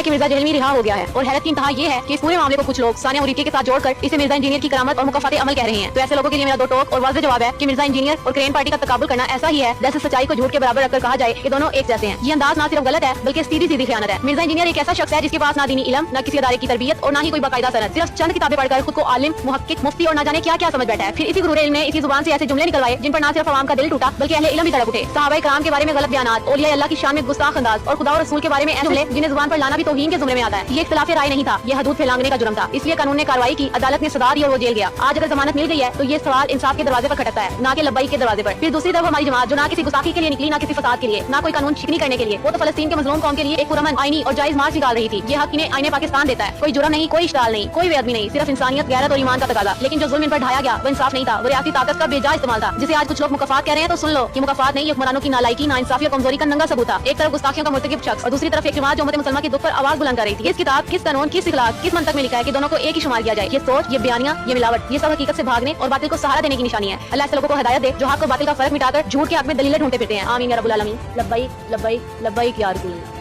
ہے کہ مرزا جہلمی رہا ہو گیا ہے اور حیرت کی انتہا یہ ہے کہ اس پورے معاملے کو کچھ لوگ ثانیہ موریٹی کے ساتھ جوڑ کر اسے مرزا انجینئر کی کرامت اور مکافات عمل کہہ رہے ہیں۔ تو ایسے لوگوں کے لیے میرا دو ٹوک اور واضح جواب ہے کہ مرزا انجینئر اور کرین پارٹی کا تقابل کرنا ایسا ہی ہے جیسے سچائی کو جھوٹ کے برابر رکھ کر کہا جائے کہ دونوں ایک جیسے ہیں۔ یہ انداز نہ صرف غلط ہے بلکہ سیدھی سیدھی خیانت ہے۔ مرزا انجینئر ایک ایسا شخص ہے جس کے پاس نہ دینی علم، نہ کسی ادارے کی تربیت اور نہ ہی کوئی باقاعدہ سند، صرف چند کتابیں پڑھ کر خود کو عالم، محقق، مفتی اور نہ جانے کیا کیا سمجھ بیٹھا ہے۔ پھر اسی غرور علم نے اسی زبان سے ایسے جملے نکلوائے جن پر نہ صرف عوام کا دل ٹوٹا بلکہ اہل علم بھی تڑپ اٹھے۔ صحابہ کرام کے بارے میں غلط بیانات، اولیاء اللہ کی شان میں گستاخ انداز اور خدا اور رسول کے بارے میں ایسے جملے جنہیں زبان پر لانا بھی توہین کے زمرے میں آتا ہے۔ یہ اختلاف رائے نہیں تھا، یہ حدود پھیلانگنے کا جرم تھا۔ اس لیے قانون نے کارروائی کی، عدالت نے سزا دی اور وہ جیل گیا۔ آج اگر ضمانت مل گئی ہے تو یہ سوال انصاف کے دروازے پر کھٹکتا ہے، نہ کہ لبیک کے دروازے پر۔ پھر دوسری طرف ہماری جماعت جو نہ کسی گستاخی کے لیے نکلی، نہ کسی فساد کے لیے، نہ کوئی قانون شکنی کرنے کے لیے، وہ تو فلسطین کے مظلوم قوم کے لیے ایک پرامن، آئینی اور جائز مارچ نکال رہی تھی۔ یہ حق انہیں آئین پاکستان دیتا ہے۔ کوئی جرم نہیں، کوئی اشتعال نہیں، کوئی بے ادبی نہیں، صرف انسانیت، غیرت اور ایمان کا تقاضا۔ لیکن جو ظلم ان پر ڈھایا گیا وہ انصاف نہیں تھا، وہ ریاستی طاقت کا بے جا استعمال تھا، جسے آج کچھ لوگ مکافات کہہ رہے ہیں۔ تو سن لو، یہ مکافات نہیں، یہ حکمرانوں کی نالائکی، ناانصافی اور کمزوری کا ننگا ثبوت تھا۔ ایک طرف گستاخیوں کا مرتکب شخص اور دوسری طرف ایک جماعت جو امت مسلمہ کے دکھ پر آواز بلند کر رہی تھی۔ کس کتاب، کس قانون، کس اخلاق، کس منطق میں لکھا ہے کہ دونوں کو ایک ہی شمار کیا جائے؟ یہ سوچ، یہ بیانیہ، یہ ملاوٹ، یہ سب حقیقت سے بھاگنے اور باطل کو سہارا دینے کی نشانی ہے۔ اللہ ایسے لوگوں کو ہدایت دے جو حق اور باطل کا فرق مٹا کر جھوٹ کے حق میں دلیلیں ڈھونڈتے پھرتے ہیں۔ آمین یا رب العالمین۔ لبیک لبیک لبیک یا رسول اللہ۔